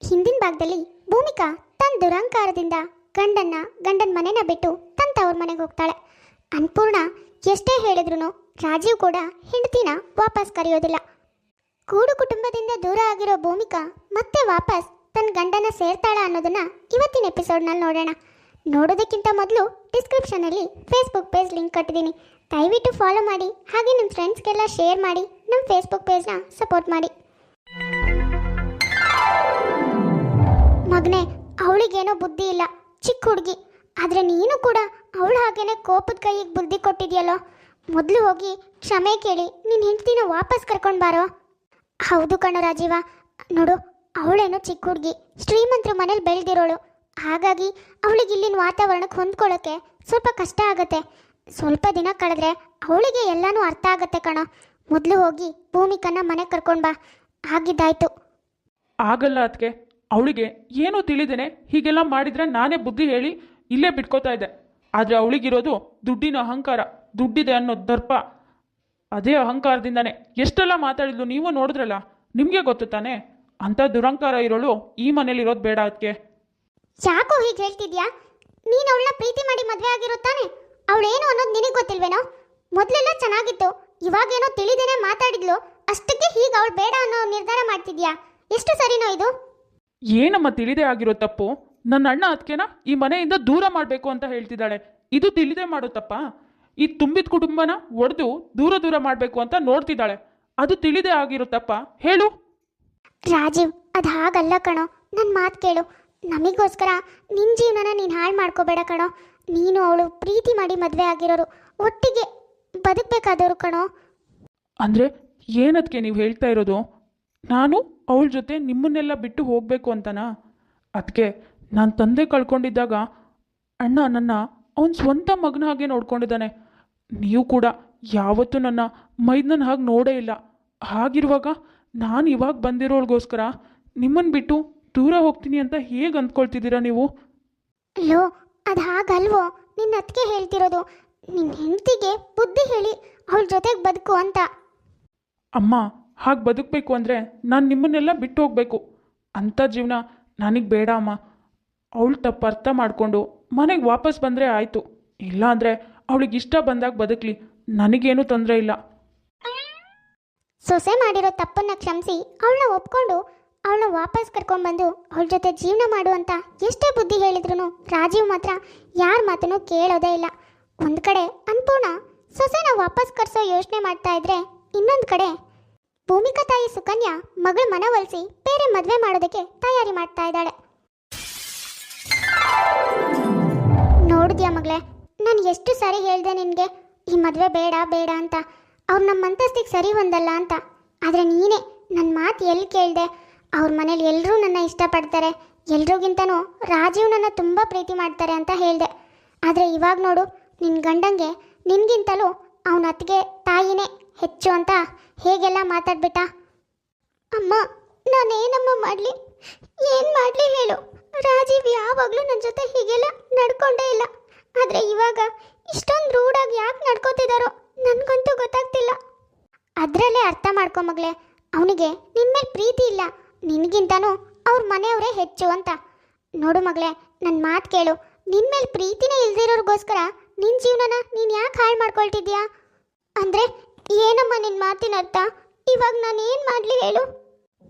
ಹಿಂದಿನ ಭಾಗದಲ್ಲಿ ಭೂಮಿಕಾ ತನ್ನ ದುರಹಂಕಾರದಿಂದ ಗಂಡನ ಮನೆನ ಬಿಟ್ಟು ತನ್ನ ತವ್ರ ಮನೆಗೆ ಹೋಗ್ತಾಳೆ. ಅನ್ಪೂರ್ಣ ಎಷ್ಟೇ ಹೇಳಿದ್ರು ರಾಜೀವ್ ಕೂಡ ಹೆಂಡತಿನ ವಾಪಸ್ ಕರೆಯೋದಿಲ್ಲ. ಕೂಡು ಕುಟುಂಬದಿಂದ ದೂರ ಆಗಿರೋ ಭೂಮಿಕಾ ಮತ್ತೆ ವಾಪಸ್ ತನ್ನ ಗಂಡನ ಸೇರ್ತಾಳ ಅನ್ನೋದನ್ನ ಇವತ್ತಿನ ಎಪಿಸೋಡ್ನಲ್ಲಿ ನೋಡೋಣ. ನೋಡೋದಕ್ಕಿಂತ ಮೊದಲು ಡಿಸ್ಕ್ರಿಪ್ಷನಲ್ಲಿ ಫೇಸ್ಬುಕ್ ಪೇಜ್ ಲಿಂಕ್ ಕೊಟ್ಟಿದ್ದೀನಿ, ದಯವಿಟ್ಟು ಫಾಲೋ ಮಾಡಿ. ಹಾಗೆ ನಿಮ್ಮ ಫ್ರೆಂಡ್ಸ್ಗೆಲ್ಲ ಶೇರ್ ಮಾಡಿ, ನಮ್ಮ ಫೇಸ್ಬುಕ್ ಪೇಜ್ನ ಸಪೋರ್ಟ್ ಮಾಡಿ. ಮಗನೇ, ಅವಳಿಗೇನೋ ಬುದ್ಧಿ ಇಲ್ಲ, ಚಿಕ್ಕ ಹುಡುಗಿ. ಆದರೆ ನೀನು ಕೂಡ ಅವಳು ಹಾಗೇನೆ ಕೋಪದ ಕೈಗೆ ಬುದ್ಧಿ ಕೊಟ್ಟಿದ್ಯಲ್ಲೋ. ಮೊದಲು ಹೋಗಿ ಕ್ಷಮೆ ಕೇಳಿ ನಿನ್ನ ಹೆಂಡತಿನ ವಾಪಸ್ ಕರ್ಕೊಂಡು ಬಾರೋ. ಹೌದು ಕಣೋ ರಾಜೀವ, ನೋಡು ಅವಳೇನೋ ಚಿಕ್ಕ ಹುಡುಗಿ, ಶ್ರೀಮಂತರ ಮನೇಲಿ ಬೆಳೆದಿರೋಳು. ಹಾಗಾಗಿ ಅವಳಿಗೆ ಇಲ್ಲಿನ ವಾತಾವರಣಕ್ಕೆ ಹೊಂದ್ಕೊಳ್ಳೋಕ್ಕೆ ಸ್ವಲ್ಪ ಕಷ್ಟ ಆಗುತ್ತೆ. ಸ್ವಲ್ಪ ದಿನ ಕಳೆದ್ರೆ ಅವಳಿಗೆ ಎಲ್ಲನೂ ಅರ್ಥ ಆಗುತ್ತೆ ಕಣೋ. ಮೊದಲು ಹೋಗಿ ಭೂಮಿಕನ್ನ ಮನೆಗೆ ಕರ್ಕೊಂಡು ಬಾ, ಆಗಿದ್ದಾಯ್ತು. ಆಗಲ್ಲ ಅದಕ್ಕೆ, ಅವಳಿಗೆ ಏನೂ ತಿಳಿದೇನೆ ಹೀಗೆಲ್ಲ ಮಾಡಿದರೆ ನಾನೇ ಬುದ್ಧಿ ಹೇಳಿ ಇಲ್ಲೇ ಬಿಟ್ಕೋತಾ ಇದ್ದೆ. ಆದರೆ ಅವಳಿಗಿರೋದು ದುಡ್ಡಿನ ಅಹಂಕಾರ, ದುಡ್ಡಿದೆ ಅನ್ನೋ ದರ್ಪ. ಅದೇ ಅಹಂಕಾರದಿಂದಾನೆ ಎಷ್ಟೆಲ್ಲ ಮಾತಾಡಿದ್ಲು, ನೀವು ನೋಡಿದ್ರಲ್ಲ, ನಿಮಗೆ ಗೊತ್ತು ತಾನೆ. ಅಂಥ ದುರಹಂಕಾರ ಇರೋಳು ಈ ಮನೇಲಿರೋದು ಬೇಡ. ಅದಕ್ಕೆ ಯಾಕೋ ಹೀಗೆ ಹೇಳ್ತಿದ್ಯಾ? ನೀನು ಅವಳನ್ನ ಪ್ರೀತಿ ಮಾಡಿ ಮದುವೆ ಆಗಿರೋ ತಾನೆ? ಅವಳೇನು ಅನ್ನೋದು ನಿನಗೆ ಗೊತ್ತಿಲ್ವೇನೋ? ಮೊದಲೆಲ್ಲ ಚೆನ್ನಾಗಿತ್ತು, ಇವಾಗೇನೋ ತಿಳಿದೇನೆ ಮಾತಾಡಿದ್ಲು, ಅಷ್ಟಕ್ಕೆ ಹೀಗೆ ಅವಳು ಬೇಡ ಅನ್ನೋ ನಿರ್ಧಾರ ಮಾಡ್ತಿದ್ಯಾ? ಎಷ್ಟು ಸರಿನೋ ಇದು? ಏನಮ್ಮ ತಿಳಿದೇ ಆಗಿರೋ ತಪ್ಪು? ನನ್ನ ಅಣ್ಣ ಅದಕ್ಕೆನ ಈ ಮನೆಯಿಂದ ದೂರ ಮಾಡಬೇಕು ಅಂತ ಹೇಳ್ತಿದ್ದಾಳೆ. ಇದು ತಿಳಿದೇ ಮಾಡೋ ತಪ್ಪ? ಈ ತುಂಬಿದ ಕುಟುಂಬನ ಒಡೆದು ದೂರ ಮಾಡಬೇಕು ಅಂತ ನೋಡ್ತಿದ್ದಾಳೆ. ಅದು ತಿಳಿದೇ ಆಗಿರೋ ತಪ್ಪ? ಹೇಳು ರಾಜೀವ್, ಅದು ಹಾಗಲ್ಲ ಕಣೋ. ನನ್ನ ಮಾತು ಕೇಳು. ನಮಗೋಸ್ಕರ ನಿನ್ನ ಜೀವನನ ನೀನು ಹಾಳು ಮಾಡ್ಕೋಬೇಡ ಕಣೋ. ನೀನು ಅವಳು ಪ್ರೀತಿ ಮಾಡಿ ಮದುವೆ ಆಗಿರೋರು, ಒಟ್ಟಿಗೆ ಬದುಕಬೇಕಾದವರು ಕಣೋ. ಅಂದರೆ ಏನದಕ್ಕೆ ನೀವು ಹೇಳ್ತಾ ಇರೋದು? ನಾನು ಅವಳ ಜೊತೆ ನಿಮ್ಮನ್ನೆಲ್ಲ ಬಿಟ್ಟು ಹೋಗಬೇಕು ಅಂತನಾ? ಅದಕ್ಕೆ ನಾನು ತಂದೆ ಕಳ್ಕೊಂಡಿದ್ದಾಗ ಅಣ್ಣ ನನ್ನ ಅವನ ಸ್ವಂತ ಮಗನ ಹಾಗೆ ನೋಡ್ಕೊಂಡಿದ್ದಾನೆ. ನೀವು ಕೂಡ ಯಾವತ್ತೂ ನನ್ನ ಮೈದನ ಹಾಗೆ ನೋಡೇ ಇಲ್ಲ. ಹಾಗಿರುವಾಗ ನಾನು ಇವಾಗ ಬಂದಿರೋಳಿಗೋಸ್ಕರ ನಿಮ್ಮನ್ನು ಬಿಟ್ಟು ದೂರ ಹೋಗ್ತೀನಿ ಅಂತ ಹೇಗೆ ಅಂದ್ಕೊಳ್ತಿದ್ದೀರಾ ನೀವು? ಲೋ, ಅದು ಹಾಗಲ್ವೋ? ನಿನ್ನ ಅದಕ್ಕೆ ಹೇಳ್ತಿರೋದು. ನಿನ್ನ ಹೆಂಡತಿಗೆ ಬುದ್ಧಿ ಹೇಳಿ ಅವಳ ಜೊತೆಗೆ ಬದುಕು ಅಂತ. ಅಮ್ಮ, ಹಾಗೆ ಬದುಕಬೇಕು ಅಂದರೆ ನಾನು ನಿಮ್ಮನ್ನೆಲ್ಲ ಬಿಟ್ಟು ಹೋಗಬೇಕು. ಅಂಥ ಜೀವನ ನನಗೆ ಬೇಡ ಅಮ್ಮ. ಅವಳು ತಪ್ಪು ಅರ್ಥ ಮಾಡಿಕೊಂಡು ಮನೆಗೆ ವಾಪಸ್ ಬಂದರೆ ಆಯಿತು. ಇಲ್ಲ ಅಂದರೆ ಅವಳಿಗೆ ಇಷ್ಟ ಬಂದಾಗ ಬದುಕಲಿ, ನನಗೇನು ತೊಂದರೆ ಇಲ್ಲ. ಸೊಸೆ ಮಾಡಿರೋ ತಪ್ಪನ್ನು ಕ್ಷಮಿಸಿ ಅವಳನ್ನ ಒಪ್ಕೊಂಡು ಅವಳನ್ನ ವಾಪಸ್ ಕರ್ಕೊಂಡ್ಬಂದು ಅವಳ ಜೊತೆ ಜೀವನ ಮಾಡು ಅಂತ ಎಷ್ಟೇ ಬುದ್ಧಿ ಹೇಳಿದ್ರು ರಾಜೀವ್ ಮಾತ್ರ ಯಾರ ಮಾತನ್ನು ಕೇಳೋದೇ ಇಲ್ಲ. ಒಂದು ಕಡೆ ಅನ್ಪೂರ್ಣ ಸೊಸೆನ ವಾಪಸ್ ಕರ್ಸೋ ಯೋಚನೆ ಮಾಡ್ತಾ ಇದ್ರೆ, ಇನ್ನೊಂದು ಕಡೆ ಭೂಮಿಕಾ ತಾಯಿ ಸುಕನ್ಯಾ ಮಗಳ ಮನವೊಲಿಸಿ ಬೇರೆ ಮದುವೆ ಮಾಡೋದಕ್ಕೆ ತಯಾರಿ ಮಾಡ್ತಾ ಇದ್ದಾಳೆ. ನೋಡಿದ್ಯಾ ಮಗಳೇ, ನಾನು ಎಷ್ಟು ಸರಿ ಹೇಳಿದೆ ನಿನಗೆ ಈ ಮದುವೆ ಬೇಡ ಬೇಡ ಅಂತ, ಅವ್ರು ನಮ್ಮ ಅಂತಸ್ತಿಗೆ ಸರಿ ಹೊಂದಲ್ಲ ಅಂತ. ಆದರೆ ನೀನೇ ನನ್ನ ಮಾತು ಎಲ್ಲಿ ಕೇಳಿದೆ? ಅವ್ರ ಮನೇಲಿ ಎಲ್ಲರೂ ನನ್ನ ಇಷ್ಟಪಡ್ತಾರೆ, ಎಲ್ರಿಗಿಂತನೂ ರಾಜೀವ್ ನನ್ನ ತುಂಬ ಪ್ರೀತಿ ಮಾಡ್ತಾರೆ ಅಂತ ಹೇಳಿದೆ. ಆದರೆ ಇವಾಗ ನೋಡು, ನಿನ್ನ ಗಂಡಂಗೆ ನಿನಗಿಂತಲೂ ಅವನ ಅತ್ತಿಗೆ ತಾಯಿನೇ ಹೆಚ್ಚು ಅಂತ ಹೇಗೆಲ್ಲ ಮಾತಾಡ್ಬಿಟ್ಟ. ಅಮ್ಮ, ನಾನೇನಮ್ಮ ಮಾಡಲಿ? ಏನು ಮಾಡಲಿ ಹೇಳು? ರಾಜೀವ್ ಯಾವಾಗಲೂ ನನ್ನ ಜೊತೆ ಹೀಗೆಲ್ಲ ನಡ್ಕೊಂಡೇ ಇಲ್ಲ. ಆದರೆ ಇವಾಗ ಇಷ್ಟೊಂದು ರೂಢಾಗಿ ಯಾಕೆ ನಡ್ಕೋತಿದ್ದಾರೋ ನನಗಂತೂ ಗೊತ್ತಾಗ್ತಿಲ್ಲ. ಅದರಲ್ಲೇ ಅರ್ಥ ಮಾಡ್ಕೊ ಮಗಳೇ, ಅವನಿಗೆ ನಿನ್ನ ಮೇಲೆ ಪ್ರೀತಿ ಇಲ್ಲ, ನಿನಗಿಂತನೂ ಅವ್ರ ಮನೆಯವರೇ ಹೆಚ್ಚು ಅಂತ. ನೋಡು ಮಗಳೇ, ನನ್ನ ಮಾತು ಕೇಳು. ನಿನ್ನ ಮೇಲೆ ಪ್ರೀತಿನೇ ಇಲ್ದಿರೋರ್ಗೋಸ್ಕರ ನಿನ್ನ ಜೀವನನ ನೀನು ಯಾಕೆ ಹಾಳು ಮಾಡ್ಕೊಳ್ತಿದ್ಯಾ? ಅಂದರೆ ಏನಮ್ಮ ನಿನ್ನ ಮಾತಿನ ಅರ್ಥ? ಇವಾಗ ನಾನು ಏನು ಮಾಡಲಿ ಹೇಳು?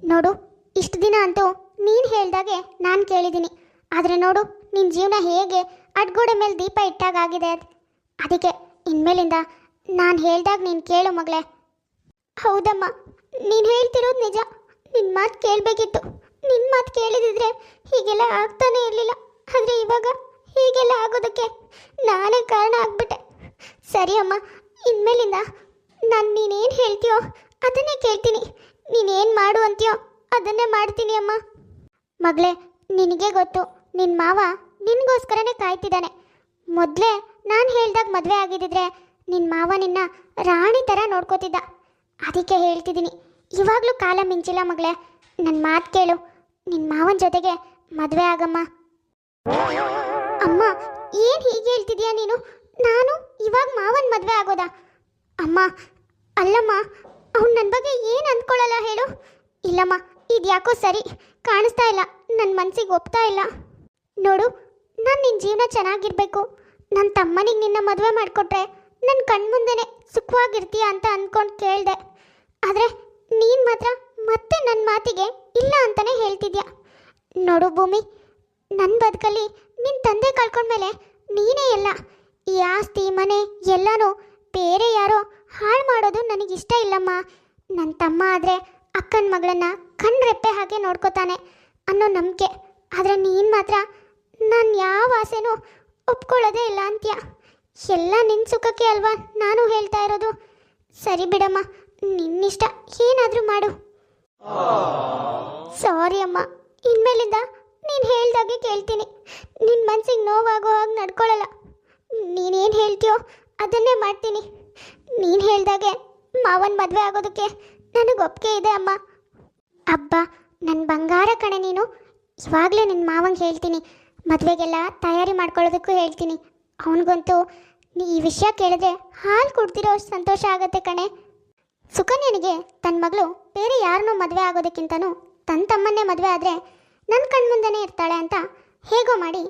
ನೋಡು, ಇಷ್ಟು ದಿನ ಅಂತೂ ನೀನು ಹೇಳ್ದಾಗೆ ನಾನು ಕೇಳಿದ್ದೀನಿ. ಆದರೆ ನೋಡು, ನಿನ್ನ ಜೀವನ ಹೇಗೆ ಅಡ್ಗೋಡೆ ಮೇಲೆ ದೀಪ ಇಟ್ಟಾಗಿದೆ. ಅದಕ್ಕೆ ಇನ್ಮೇಲಿಂದ ನಾನು ಹೇಳ್ದಾಗ ನೀನು ಕೇಳು ಮಗಳೇ. ಹೌದಮ್ಮ, ನೀನು ಹೇಳ್ತಿರೋದು ನಿಜ. ನಿನ್ನ ಮಾತು ಕೇಳಬೇಕಿತ್ತು. ನಿನ್ನ ಮಾತು ಕೇಳಿದಿದ್ರೆ ಹೀಗೆಲ್ಲ ಆಗ್ತಾನೇ ಇರಲಿಲ್ಲ. ಆದರೆ ಇವಾಗ ಹೀಗೆಲ್ಲ ಆಗೋದಕ್ಕೆ ನಾನೇ ಕಾರಣ ಆಗ್ಬಿಟ್ಟೆ. ಸರಿ ಅಮ್ಮ, ಇನ್ಮೇಲಿಂದ ನಾನು ನೀನೇನು ಹೇಳ್ತೀಯೋ ಅದನ್ನೇ ಕೇಳ್ತೀನಿ. ನೀನೇನು ಮಾಡು ಅಂತೀಯೋ ಅದನ್ನೇ ಮಾಡ್ತೀನಿ ಅಮ್ಮ. ಮಗಳೇ, ನಿನಗೆ ಗೊತ್ತು, ನಿನ್ನ ಮಾವ ನಿನಗೋಸ್ಕರನೇ ಕಾಯ್ತಿದ್ದಾನೆ. ಮೊದಲೇ ನಾನು ಹೇಳ್ದಾಗ ಮದುವೆ ಆಗಿದ್ದಿದ್ರೆ ನಿನ್ನ ಮಾವ ನಿನ್ನ ರಾಣಿ ಥರ ನೋಡ್ಕೋತಿದ್ದ. ಅದಕ್ಕೆ ಹೇಳ್ತಿದ್ದೀನಿ, ಇವಾಗಲೂ ಕಾಲ ಮಿಂಚಿಲ್ಲ ಮಗಳೇ. ನನ್ನ ಮಾತು ಕೇಳು, ನಿನ್ನ ಮಾವನ ಜೊತೆಗೆ ಮದುವೆ ಆಗಮ್ಮ. ಅಮ್ಮ, ಏನು ಹೀಗೆ ಹೇಳ್ತಿದ್ಯಾ ನೀನು? ನಾನು ಇವಾಗ ಮಾವನ ಮದುವೆ ಆಗೋದಾ? ಅಮ್ಮ, ಅಲ್ಲಮ್ಮ, ಅವ್ನು ನನ್ನ ಬಗ್ಗೆ ಏನು ಅಂದ್ಕೊಳ್ಳಲ್ಲ ಹೇಳು. ಇಲ್ಲಮ್ಮ, ಇದ್ಯಾಕೋ ಸರಿ ಕಾಣಿಸ್ತಾ ಇಲ್ಲ, ನನ್ನ ಮನಸ್ಸಿಗೆ ಒಪ್ತಾ ಇಲ್ಲ. ನೋಡು, ನಾನು ನಿನ್ನ ಜೀವನ ಚೆನ್ನಾಗಿರ್ಬೇಕು, ನನ್ನ ತಮ್ಮನಿಗೆ ನಿನ್ನ ಮದುವೆ ಮಾಡಿಕೊಟ್ರೆ ನನ್ನ ಕಣ್ಮುಂದೆನೇ ಸುಖವಾಗಿರ್ತೀಯ ಅಂತ ಅಂದ್ಕೊಂಡು ಕೇಳಿದೆ. ಆದರೆ ನೀನು ಮಾತ್ರ ಮತ್ತೆ ನನ್ನ ಮಾತಿಗೆ ಇಲ್ಲ ಅಂತಲೇ ಹೇಳ್ತಿದ್ಯಾ. ನೋಡು ಭೂಮಿ, ನನ್ನ ಬದುಕಲ್ಲಿ ನಿನ್ನ ತಂದೆ ಕಳ್ಕೊಂಡ್ಮೇಲೆ ನೀನೇ ಎಲ್ಲ. ಈ ಆಸ್ತಿ ಮನೆ ಎಲ್ಲನೂ ಬೇರೆ ಯಾರೋ ಹಾಳು ಮಾಡೋದು ನನಗಿಷ್ಟ ಇಲ್ಲಮ್ಮ. ನನ್ನ ತಮ್ಮ ಆದರೆ ಅಕ್ಕನ ಮಗಳನ್ನ ಕಣ್ರೆಪ್ಪೆ ಹಾಗೆ ನೋಡ್ಕೋತಾನೆ ಅನ್ನೋ ನಂಬಿಕೆ. ಆದರೆ ನೀನು ಮಾತ್ರ ನಾನು ಯಾವ ಆಸೆನೂ ಒಪ್ಕೊಳ್ಳೋದೇ ಇಲ್ಲ ಅಂತ್ಯ. ಎಲ್ಲ ನಿನ್ನ ಸುಖಕ್ಕೆ ಅಲ್ವಾ ನಾನು ಹೇಳ್ತಾ ಇರೋದು. ಸರಿ ಬಿಡಮ್ಮ, ನಿನ್ನಿಷ್ಟ, ಏನಾದರೂ ಮಾಡು. ಸಾರಿ ಅಮ್ಮ, ಇನ್ಮೇಲಿಂದ ನೀನು ಹೇಳ್ದಾಗೆ ಕೇಳ್ತೀನಿ. ನಿನ್ನ ಮನ್ಸಿಗೆ ನೋವಾಗೋ ಹಾಗೆ ನಡ್ಕೊಳ್ಳಲ್ಲ. ನೀನೇನು ಹೇಳ್ತೀಯೋ ಅದನ್ನೇ ಮಾಡ್ತೀನಿ. ನೀನು ಹೇಳ್ದಾಗೆ ಮಾವನ ಮದುವೆ ಆಗೋದಕ್ಕೆ ನನಗೆ ಒಪ್ಪಿಗೆ ಇದೆ ಅಮ್ಮ. ಅಬ್ಬ, ನನ್ನ ಬಂಗಾರ ಕಣೆ ನೀನು. ಇವಾಗಲೇ ನಿನ್ನ ಮಾವಂಗೆ ಹೇಳ್ತೀನಿ, ಮದುವೆಗೆಲ್ಲ ತಯಾರಿ ಮಾಡ್ಕೊಳ್ಳೋದಕ್ಕೂ ಹೇಳ್ತೀನಿ. ಅವನಿಗಂತೂ ನೀ ಈ ವಿಷಯ ಕೇಳಿದ್ರೆ ಹಾಲು ಕುಡ್ದಿರೋ ಅಷ್ಟು ಸಂತೋಷ ಆಗುತ್ತೆ ಕಣೆ. ಸುಕನ್ಯನಿಗೆ ತನ್ನ ಮಗಳು ಬೇರೆ ಯಾರನ್ನೂ ಮದುವೆ ಆಗೋದಕ್ಕಿಂತನೂ ತನ್ನ ತಮ್ಮನ್ನೇ ಮದುವೆ ಆದರೆ ನನ್ನ ಕಣ್ಮುಂದೆನೇ ಇರ್ತಾಳೆ ಅಂತ ಹೇಗೋ ಮಾಡಿ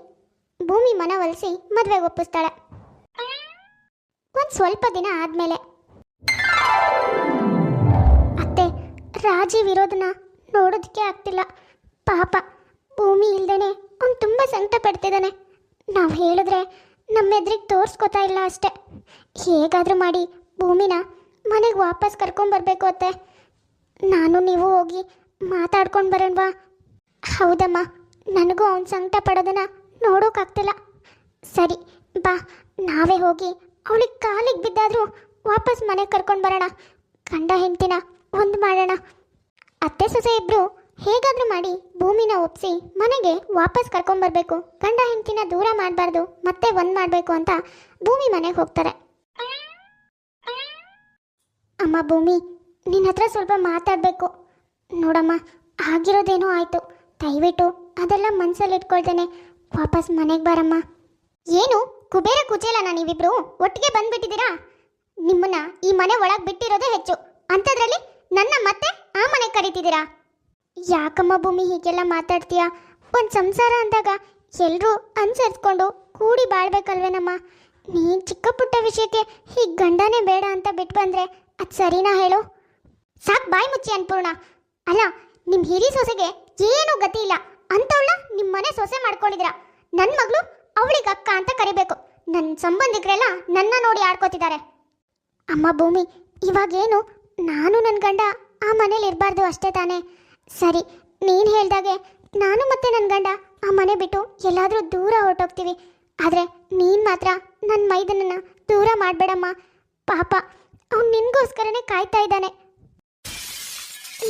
ಭೂಮಿ ಮನವೊಲಿಸಿ ಮದುವೆಗೆ ಒಪ್ಪಿಸ್ತಾಳೆ. ಒಂದು ಸ್ವಲ್ಪ ದಿನ ಆದಮೇಲೆ ಅತ್ತೆ, ರಾಜೀವ್ ಇರೋದನ್ನ ನೋಡೋದಕ್ಕೆ ಆಗ್ತಿಲ್ಲ. ಪಾಪ, ಭೂಮಿ ಇಲ್ದೇನೆ ಅವ್ನು ತುಂಬ ಸಂಕಟ ಪಡ್ತಿದ್ದಾನೆ. ನಾವು ಹೇಳಿದ್ರೆ ನಮ್ಮ ಎದುರಿಗೆ ತೋರಿಸ್ಕೋತಾ ಇಲ್ಲ ಅಷ್ಟೆ. ಹೇಗಾದರೂ ಮಾಡಿ ಭೂಮಿನ ಮನೆಗೆ ವಾಪಸ್ ಕರ್ಕೊಂಬರ್ಬೇಕು ಅತ್ತೆ. ನಾನು ನೀವು ಹೋಗಿ ಮಾತಾಡ್ಕೊಂಡು ಬರೋಣವಾ? ಹೌದಮ್ಮ, ನನಗೂ ಅವ್ನು ಸಂಕಟ ಪಡೋದನ್ನ ನೋಡೋಕ್ಕಾಗ್ತಿಲ್ಲ. ಸರಿ ಬಾ, ನಾವೇ ಹೋಗಿ ಅವಳಿಗೆ ಕಾಲಿಗೆ ಬಿದ್ದಾದರೂ ವಾಪಸ್ ಮನೆಗೆ ಕರ್ಕೊಂಡು ಬರೋಣ. ಗಂಡ ಹೆಂಡ್ತಿನ ಒಂದು ಮಾಡೋಣ. ಅತ್ತೆ ಸೊಸೆ ಇಬ್ಬರು ಹೇಗಾದರೂ ಮಾಡಿ ಭೂಮಿನ ಒಪ್ಪಿಸಿ ಮನೆಗೆ ವಾಪಸ್ ಕರ್ಕೊಂಬರ್ಬೇಕು. ಗಂಡ ಹೆಂಡ್ತಿನ ದೂರ ಮಾಡಬಾರ್ದು, ಮತ್ತೆ ಒಂದು ಮಾಡಬೇಕು ಅಂತ ಭೂಮಿ ಮನೆಗೆ ಹೋಗ್ತಾರೆ. ಅಮ್ಮ ಭೂಮಿ, ನಿನ್ನ ಹತ್ರ ಸ್ವಲ್ಪ ಮಾತಾಡಬೇಕು. ನೋಡಮ್ಮ, ಆಗಿರೋದೇನೋ ಆಯಿತು, ದಯವಿಟ್ಟು ಅದೆಲ್ಲ ಮನಸ್ಸಲ್ಲಿ ಇಟ್ಕೊಳ್ತೇನೆ ವಾಪಸ್ ಮನೆಗೆ ಬಾರಮ್ಮ. ಏನು ಕುಬೇರ ಕುಚೇಲನ ನೀವಿಬ್ರು ಒಟ್ಟಿಗೆ ಬಂದ್ಬಿಟ್ಟಿದ್ದೀರಾ? ನಿಮ್ಮನ್ನ ಈ ಮನೆ ಒಳಗೆ ಬಿಟ್ಟಿರೋದೇ ಹೆಚ್ಚು, ಅಂಥದ್ರಲ್ಲಿ ನನ್ನ ಮತ್ತೆ ಆ ಮನೆಗೆ ಕರೀತಿದ್ದೀರಾ? ಯಾಕಮ್ಮ ಭೂಮಿ ಹೀಗೆಲ್ಲ ಮಾತಾಡ್ತೀಯಾ? ಒಂದು ಸಂಸಾರ ಅಂದಾಗ ಎಲ್ಲರೂ ಅನುಸರಿಸ್ಕೊಂಡು ಕೂಡಿ ಬಾಳ್ಬೇಕಲ್ವೇನಮ್ಮ? ನೀನು ಚಿಕ್ಕ ಪುಟ್ಟ ವಿಷಯಕ್ಕೆ ಹೀಗೆ ಗಂಡನೇ ಬೇಡ ಅಂತ ಬಿಟ್ಟು ಬಂದರೆ ಅದು ಸರಿನಾ ಹೇಳು? ಸಾಕು ಬಾಯಿ ಮುಚ್ಚಿ ಅನ್ಪೂರ್ಣ. ಅಲ್ಲ, ನಿಮ್ಮ ಹಿರಿ ಸೊಸೆಗೆ ಏನೂ ಗತಿ ಇಲ್ಲ ಅಂಥವಳ ನಿಮ್ಮ ಮನೆ ಸೊಸೆ ಮಾಡ್ಕೊಂಡಿದ್ದೀರಾ. ನನ್ನ ಮಗಳು ಅವಳಿಗೆ ಅಕ್ಕ ಅಂತ ಕರಿಬೇಕು. ನನ್ನ ಸಂಬಂಧಿಕರೆಲ್ಲ ನನ್ನ ನೋಡಿ ಆಡ್ಕೋತಿದ್ದಾರೆ. ಅಮ್ಮ ಭೂಮಿ, ಇವಾಗೇನು ನಾನು ನನ್ನ ಗಂಡ ಆ ಮನೇಲಿ ಇರಬಾರ್ದು ಅಷ್ಟೇ ತಾನೇ? ಸರಿ, ನೀನು ಹೇಳ್ದಾಗೆ ನಾನು ಮತ್ತೆ ನನ್ನ ಗಂಡ ಆ ಮನೆ ಬಿಟ್ಟು ಎಲ್ಲಾದರೂ ದೂರ ಹೊರಟೋಗ್ತೀವಿ. ಆದರೆ ನೀನು ಮಾತ್ರ ನನ್ನ ಮೈದನನ್ನು ದೂರ ಮಾಡಬೇಡಮ್ಮ. ಪಾಪ, ಅವ್ನು ನಿನಗೋಸ್ಕರನೇ ಕಾಯ್ತಾ ಇದ್ದಾನೆ.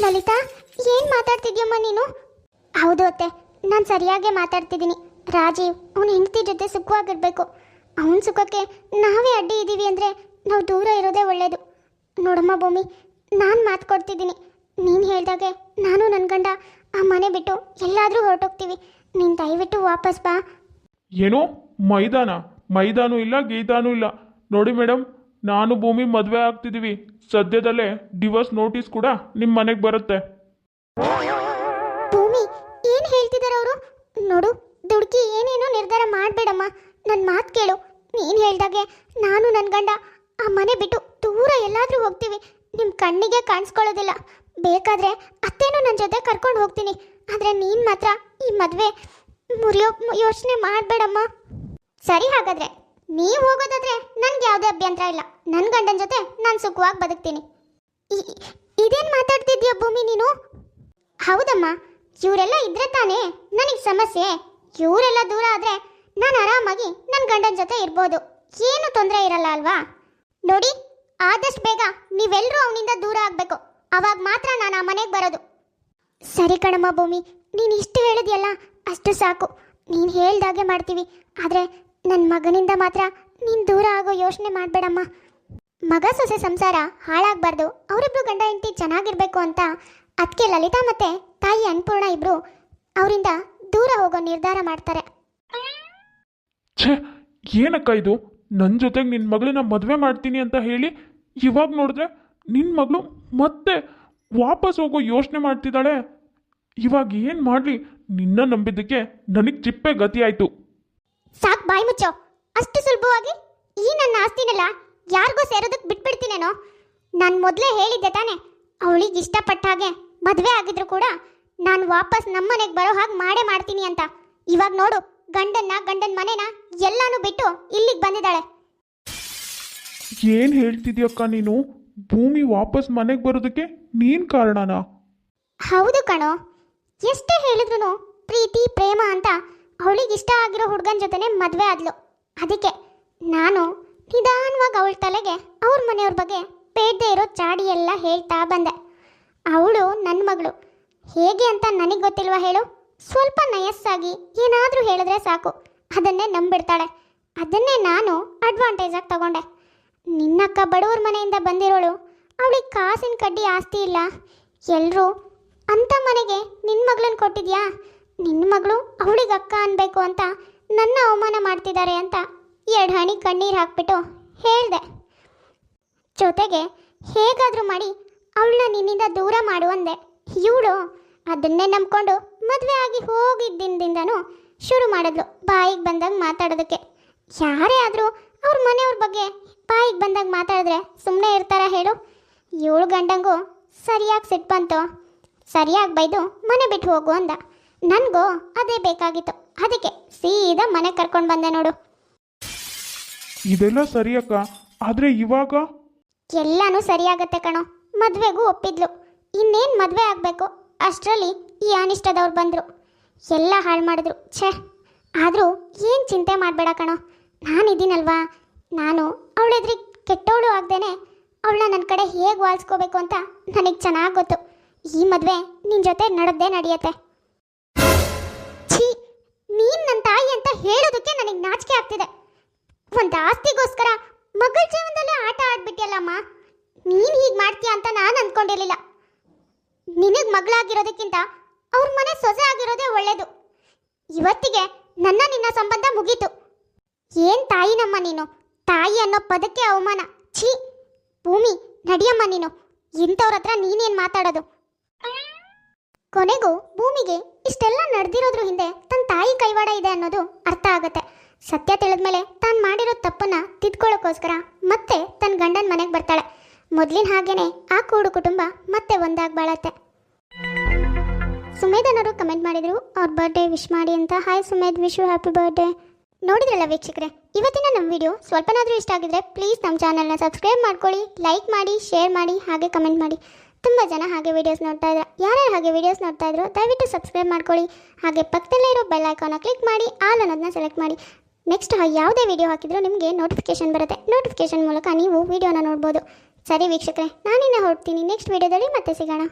ಲಲಿತಾ, ಏನು ಮಾತಾಡ್ತಿದ್ಯಮ್ಮ ನೀನು? ಹೌದು ಅತ್ತೆ, ನಾನು ಸರಿಯಾಗೇ ಮಾತಾಡ್ತಿದ್ದೀನಿ. ರಾಜೀವ್ ಅವನ ಹೆಂಡತಿ ಜೊತೆ ಸುಖವಾಗಿರ್ಬೇಕು. ಅವನ ಸುಖಕ್ಕೆ ನಾವೇ ಅಡ್ಡಿ ಇದ್ದೀವಿ ಅಂದರೆ ನಾವು ದೂರ ಇರೋದೇ ಒಳ್ಳೆಯದು. ನೋಡಮ್ಮ ಭೂಮಿ, ನಾನು ಮಾತು ಕೊಡ್ತಿದ್ದೀನಿ. ನೀನು ಹೇಳ್ದಾಗೆ ನಾನು ನನ್ನ ಗಂಡ ಆ ಮನೆ ಬಿಟ್ಟು ಎಲ್ಲಾದರೂ ಹೊರಟೋಗ್ತೀವಿ. ನೀನು ದಯವಿಟ್ಟು ವಾಪಸ್ ಬಾ. ಏನೋ ಮೈದಾನೂ ಇಲ್ಲ, ಗೀತಾನೂ ಇಲ್ಲ. ನೋಡಿ ಮೇಡಮ್, ನಾನು ಭೂಮಿ ಮದುವೆ ಆಗ್ತಿದ್ದೀವಿ. ಸದ್ಯದಲ್ಲೇ ಡಿವೋರ್ಸ್ ನೋಟಿಸ್ ಕೂಡ ನಿಮ್ಮ ಮನೆಗೆ ಬರುತ್ತೆ. ಭೂಮಿ, ಏನು ಹೇಳ್ತಿದ್ದಾರೆ ಅವರು? ನೋಡು, ದುಡುಕಿ ಏನೇನೋ ನಿರ್ಧಾರ ಮಾಡಬೇಡಮ್ಮ. ನನ್ನ ಮಾತು ಕೇಳು. ನೀನು ಹೇಳ್ದಾಗೆ ನಾನು ನನ್ನ ಗಂಡ ಆ ಮನೆ ಬಿಟ್ಟು ದೂರ ಎಲ್ಲಾದರೂ ಹೋಗ್ತೀವಿ. ನಿಮ್ಮ ಕಣ್ಣಿಗೆ ಕಾಣಿಸ್ಕೊಳ್ಳೋದಿಲ್ಲ. ಬೇಕಾದರೆ ಅತ್ತೇನೂ ನನ್ನ ಜೊತೆ ಕರ್ಕೊಂಡು ಹೋಗ್ತೀನಿ. ಆದರೆ ನೀನು ಮಾತ್ರ ಈ ಮದುವೆ ಮುರಿಯೋ ಯೋಚನೆ ಮಾಡಬೇಡಮ್ಮ. ಸರಿ, ಹಾಗಾದರೆ ನೀವು ಹೋಗೋದಾದ್ರೆ ನನಗೆ ಯಾವುದೇ ಅಭ್ಯಂತರ ಇಲ್ಲ. ನನ್ನ ಗಂಡನ ಜೊತೆ ನಾನು ಸುಖವಾಗಿ ಬದುಕ್ತೀನಿ. ಇದೇನು ಮಾತಾಡ್ತಿದ್ಯಾ ಭೂಮಿ ನೀನು? ಹೌದಮ್ಮ, ಇವರೆಲ್ಲ ಇದ್ರೆ ತಾನೇ ನನಗೆ ಸಮಸ್ಯೆ. ಇವರೆಲ್ಲ ದೂರ ಆದರೆ ನಾನು ಆರಾಮಾಗಿ ನನ್ನ ಗಂಡನ ಜೊತೆ ಇರ್ಬೋದು, ಏನು ತೊಂದರೆ ಇರಲ್ಲ ಅಲ್ವಾ? ನೋಡಿ, ಆದಷ್ಟು ಬೇಗ ನೀವೆಲ್ಲರೂ ಅವನಿಂದ ದೂರ ಆಗಬೇಕು. ಅವಾಗ ಮಾತ್ರ ನಾನು ಆ ಮನೆಗೆ ಬರೋದು. ಸರಿ ಕಣಮ್ಮ ಭೂಮಿ, ನೀನು ಇಷ್ಟು ಹೇಳಿದ್ಯಲ್ಲ ಅಷ್ಟು ಸಾಕು. ನೀನು ಹೇಳ್ದಾಗೆ ಮಾಡ್ತೀವಿ. ಆದರೆ ನನ್ನ ಮಗನಿಂದ ಮಾತ್ರ ನೀನು ದೂರ ಆಗೋ ಯೋಚನೆ ಮಾಡಬೇಡಮ್ಮ. ಮಗ ಸೊಸೆ ಸಂಸಾರ ಹಾಳಾಗಬಾರ್ದು, ಅವರಿಬ್ರು ಗಂಡ ಹೆಂಡತಿ ಚೆನ್ನಾಗಿರ್ಬೇಕು ಅಂತ ಅದಕ್ಕೆ ಲಲಿತಾ ಮತ್ತು ತಾಯಿ ಅನ್ನಪೂರ್ಣ ಇಬ್ಬರು ಅವರಿಂದ ದೂರ ಹೋಗೋ ನಿರ್ಧಾರ ಮಾಡ್ತಾರೆ. ಛೇ, ಏನಕ್ಕ ಇದು? ನನ್ನ ಜೊತೆಗೆ ನಿನ್ನ ಮಗಳನ್ನ ಮದುವೆ ಮಾಡ್ತೀನಿ ಅಂತ ಹೇಳಿ ಇವಾಗ ನೋಡಿದ್ರೆ ನಿನ್ನ ಮಗಳು ಮತ್ತೆ ವಾಪಸ್ ಹೋಗೋ ಯೋಚನೆ ಮಾಡ್ತಿದ್ದಾಳೆ. ಇವಾಗ ಏನು ಮಾಡಲಿ? ನಿನ್ನ ನಂಬಿದ್ದಕ್ಕೆ ನನಗೆ ಚಿಪ್ಪೆ ಗತಿ ಆಯಿತು. ಸಾಕ್ ಬಾಯಿ ಮುಚ್ಚೋ. ಅಷ್ಟು ಸುಲಭವಾಗಿ ಈ ನನ್ನ ಆಸ್ತಿನೆಲ್ಲ ಯಾರಿಗೋ ಸೇರೋದಕ್ಕೆ ಬಿಟ್ಬಿಡ್ತೀನೇನೋ? ನಾನು ಮೊದಲೇ ಹೇಳಿದ್ದೆ ತಾನೆ, ಅವಳಿಗೆ ಇಷ್ಟಪಟ್ಟ ಹಾಗೆ ಮದುವೆ ಆಗಿದ್ರು ಕೂಡ ನಾನು ವಾಪಸ್ ನಮ್ಮನೆಗೆ ಬರೋ ಹಾಗೆ ಮಾಡೇ ಮಾಡ್ತೀನಿ ಅಂತ. ಇವಾಗ ನೋಡು, ಗಂಡನ ಮನೆನ ಎಲ್ಲಾನು ಬಿಟ್ಟು ಇಲ್ಲಿಗೆ ಬಂದಿದ್ದಾಳೆ. ಏನು ಹೇಳ್ತಿದ್ಯಕ್ಕ ನೀನು? ಭೂಮಿ ವಾಪಸ್ ಮನೆಗೆ ಬರೋದಕ್ಕೆ ನೀನು ಕಾರಣನಾ? ಹೌದು ಕಣೋ. ಎಷ್ಟೇ ಹೇಳಿದ್ರು ಪ್ರೀತಿ ಪ್ರೇಮ ಅಂತ ಅವಳಿಗೆ ಇಷ್ಟ ಆಗಿರೋ ಹುಡುಗನ ಜೊತೆನೆ ಮದುವೆ ಆದ್ಲು. ಅದಕ್ಕೆ ನಾನು ನಿಧಾನವಾಗಿ ಅವಳ ತಲೆಗೆ ಅವ್ರ ಮನೆಯವ್ರ ಬಗ್ಗೆ ಬೇಡದೇ ಇರೋ ಚಾಡಿ ಎಲ್ಲ ಹೇಳ್ತಾ ಬಂದೆ. ಅವಳು ನನ್ನ ಮಗಳು ಹೇಗೆ ಅಂತ ನನಗೆ ಗೊತ್ತಿಲ್ವಾ ಹೇಳು? ಸ್ವಲ್ಪ ನಯಸ್ಸಾಗಿ ಏನಾದರೂ ಹೇಳಿದ್ರೆ ಸಾಕು, ಅದನ್ನೇ ನಂಬಿಡ್ತಾಳೆ. ಅದನ್ನೇ ನಾನು ಅಡ್ವಾಂಟೇಜಾಗಿ ತಗೊಂಡೆ. ನಿನ್ನಕ್ಕ ಬಡವ್ರ ಮನೆಯಿಂದ ಬಂದಿರೋಳು, ಅವಳಿಗೆ ಕಾಸಿನ ಕಡ್ಡಿ ಆಸ್ತಿ ಇಲ್ಲ. ಎಲ್ಲರೂ ಅಂಥ ಮನೆಗೆ ನಿನ್ನ ಮಗಳನ್ನ ಕೊಟ್ಟಿದ್ಯಾ? ನಿನ್ನ ಮಗಳು ಅವಳಿಗೆ ಅಕ್ಕ ಅನ್ಬೇಕು ಅಂತ ನನ್ನ ಅವಮಾನ ಮಾಡ್ತಿದ್ದಾರೆ ಅಂತ 2 ಹನಿ ಕಣ್ಣೀರು ಹಾಕ್ಬಿಟ್ಟು ಹೇಳಿದೆ. ಜೊತೆಗೆ ಹೇಗಾದರೂ ಮಾಡಿ ಅವಳನ್ನ ನಿನ್ನಿಂದ ದೂರ ಮಾಡು ಅಂದೆ. ಇವಳು ಅದನ್ನೇ ನಂಬ್ಕೊಂಡು ಮದುವೆ ಆಗಿ ಹೋಗಿದ್ದಿಂದನೂ ಶುರು ಮಾಡಿದ್ಲು ಬಾಯಿಗೆ ಬಂದಾಗ ಮಾತಾಡೋದಕ್ಕೆ. ಯಾರೇ ಆದರೂ ಅವ್ರ ಮನೆಯವ್ರ ಬಗ್ಗೆ ಬಾಯಿಗೆ ಬಂದಾಗ ಮಾತಾಡಿದ್ರೆ ಸುಮ್ಮನೆ ಇರ್ತಾರ ಹೇಳು? ಇವಳು ಗಂಡಂಗೂ ಸರಿಯಾಗಿ ಸಿಟ್ಟು ಬಂತು. ಸರಿಯಾಗಿ ಬೈದು ಮನೆ ಬಿಟ್ಟು ಹೋಗು ಅಂದ. ನನಗೂ ಅದೇ ಬೇಕಾಗಿತ್ತು. ಅದಕ್ಕೆ ಸೀದಾ ಮನೆ ಕರ್ಕೊಂಡು ಬಂದೆ ನೋಡು. ಇದೆಲ್ಲ ಸರಿಯಕ್ಕ, ಆದರೆ ಇವಾಗ ಎಲ್ಲನೂ ಸರಿಯಾಗತ್ತೆ ಕಣೋ. ಮದುವೆಗೂ ಒಪ್ಪಿದ್ಲು. ಇನ್ನೇನು ಮದುವೆ ಆಗಬೇಕು ಅಷ್ಟರಲ್ಲಿ ಈ ಅನಿಷ್ಟದವ್ರು ಬಂದರು, ಎಲ್ಲ ಹಾಳು ಮಾಡಿದ್ರು. ಛೇ, ಆದರೂ ಏನು ಚಿಂತೆ ಮಾಡಬೇಡ ಕಣೋ, ನಾನಿದ್ದೀನಲ್ವಾ. ನಾನು ಅವಳೆದ್ರಿಗೆ ಕೆಟ್ಟವಳು ಆಗ್ದೇನೆ ಅವಳನ್ನ ನನ್ನ ಕಡೆ ಹೇಗೆ ವಾಲ್ಸ್ಕೋಬೇಕು ಅಂತ ನನಗೆ ಚೆನ್ನಾಗಿ ಗೊತ್ತು. ಈ ಮದುವೆ ನಿನ್ನ ಜೊತೆ ನಡೆದೇ ನಡೆಯುತ್ತೆ. ಛೀ, ನೀನು ನನ್ನ ತಾಯಿ ಅಂತ ಹೇಳೋದಕ್ಕೆ ನನಗೆ ನಾಚಿಕೆ ಆಗ್ತಿದೆ. ಒಂದು ಆಸ್ತಿಗೋಸ್ಕರ ಮಗಳ ಜೀವನದಲ್ಲೇ ಆಟ ಆಡ್ಬಿಟ್ಟಿಯಲ್ಲಮ್ಮ. ನೀನು ಹೀಗೆ ಮಾಡ್ತೀಯ ಅಂತ ನಾನು ಅಂದ್ಕೊಂಡಿರಲಿಲ್ಲ. ನಿನಗೆ ಮಗಳಾಗಿರೋದಕ್ಕಿಂತ ಅವ್ರ ಮನೆ ಸೊಸೆ ಆಗಿರೋದೇ ಒಳ್ಳೇದು. ಇವತ್ತಿಗೆ ನನ್ನ ನಿನ್ನ ಸಂಬಂಧ ಮುಗೀತು. ಏನು ತಾಯಿ ನಮ್ಮ ನೀನು? ತಾಯಿ ಅನ್ನೋ ಪದಕ್ಕೆ ಅವಮಾನ. ಛೀ ಭೂಮಿ, ನಡಿಯಮ್ಮ ನೀನು. ಇಂಥವ್ರ ಹತ್ರ ನೀನೇನು ಮಾತಾಡೋದು? ಕೊನೆಗೂ ಭೂಮಿಗೆ ಇಷ್ಟೆಲ್ಲ ನಡೆದಿರೋದ್ರ ಹಿಂದೆ ತನ್ನ ತಾಯಿ ಕೈವಾಡ ಇದೆ ಅನ್ನೋದು ಅರ್ಥ ಆಗುತ್ತೆ. ಸತ್ಯ ತಿಳಿದ್ಮೇಲೆ ತಾನು ಮಾಡಿರೋ ತಪ್ಪನ್ನ ತಿದ್ಕೊಳ್ಳೋಕ್ಕೋಸ್ಕರ ಮತ್ತೆ ತನ್ನ ಗಂಡನ ಮನೆಗೆ ಬರ್ತಾಳೆ. ಮೊದಲಿನ ಹಾಗೇನೆ ಆ ಕೂಡು ಕುಟುಂಬ ಮತ್ತೆ ಒಂದಾಗಿ ಬಾಳತ್ತೆ. ಸುಮೇಧ್ ಅನ್ನೋರು ಕಮೆಂಟ್ ಮಾಡಿದ್ರು ಅವ್ರ ಬರ್ಡೇ ವಿಶ್ ಮಾಡಿ ಅಂತ. Hi Sumedh, wish you happy birthday. ನೋಡಿದ್ರಲ್ಲ ವೀಕ್ಷಕರೇ, ಇವತ್ತಿನ ನಮ್ಮ ವಿಡಿಯೋ ಸ್ವಲ್ಪನಾದರೂ ಇಷ್ಟ ಆಗಿದ್ರೆ ಪ್ಲೀಸ್ ನಮ್ಮ ಚಾನಲ್ನ ಸಬ್ಸ್ಕ್ರೈಬ್ ಮಾಡ್ಕೊಳ್ಳಿ, ಲೈಕ್ ಮಾಡಿ, ಶೇರ್ ಮಾಡಿ, ಹಾಗೆ ಕಮೆಂಟ್ ಮಾಡಿ. ತುಂಬ ಜನ ಹಾಗೆ ವೀಡಿಯೋಸ್ ನೋಡ್ತಾ ಇದ್ದಾರೆ. ಯಾರ್ಯಾರು ಹಾಗೆ ವೀಡಿಯೋಸ್ ನೋಡ್ತಾ ಇದ್ರು ದಯವಿಟ್ಟು ಸಬ್ಸ್ಕ್ರೈಬ್ ಮಾಡ್ಕೊಳ್ಳಿ. ಹಾಗೆ ಪಕ್ಕದಲ್ಲೇ ಇರೋ ಬೆಲ್ ಐಕಾನ್ನ ಕ್ಲಿಕ್ ಮಾಡಿ ಆಲ್ ಅನ್ನೋದನ್ನ ಸೆಲೆಕ್ಟ್ ಮಾಡಿ. ನೆಕ್ಸ್ಟ್ ಯಾವುದೇ ವಿಡಿಯೋ ಹಾಕಿದ್ರೂ ನಿಮಗೆ ನೋಟಿಫಿಕೇಶನ್ ಬರುತ್ತೆ. ನೋಟಿಫಿಕೇಶನ್ ಮೂಲಕ ನೀವು ವಿಡಿಯೋನ ನೋಡ್ಬೋದು. ಸರಿ ವೀಕ್ಷಕರೇ, ನಾನಿನ್ನ ಹೊರಡ್ತೀನಿ. ನೆಕ್ಸ್ಟ್ ವಿಡಿಯೋದಲ್ಲಿ ಮತ್ತೆ ಸಿಗೋಣ.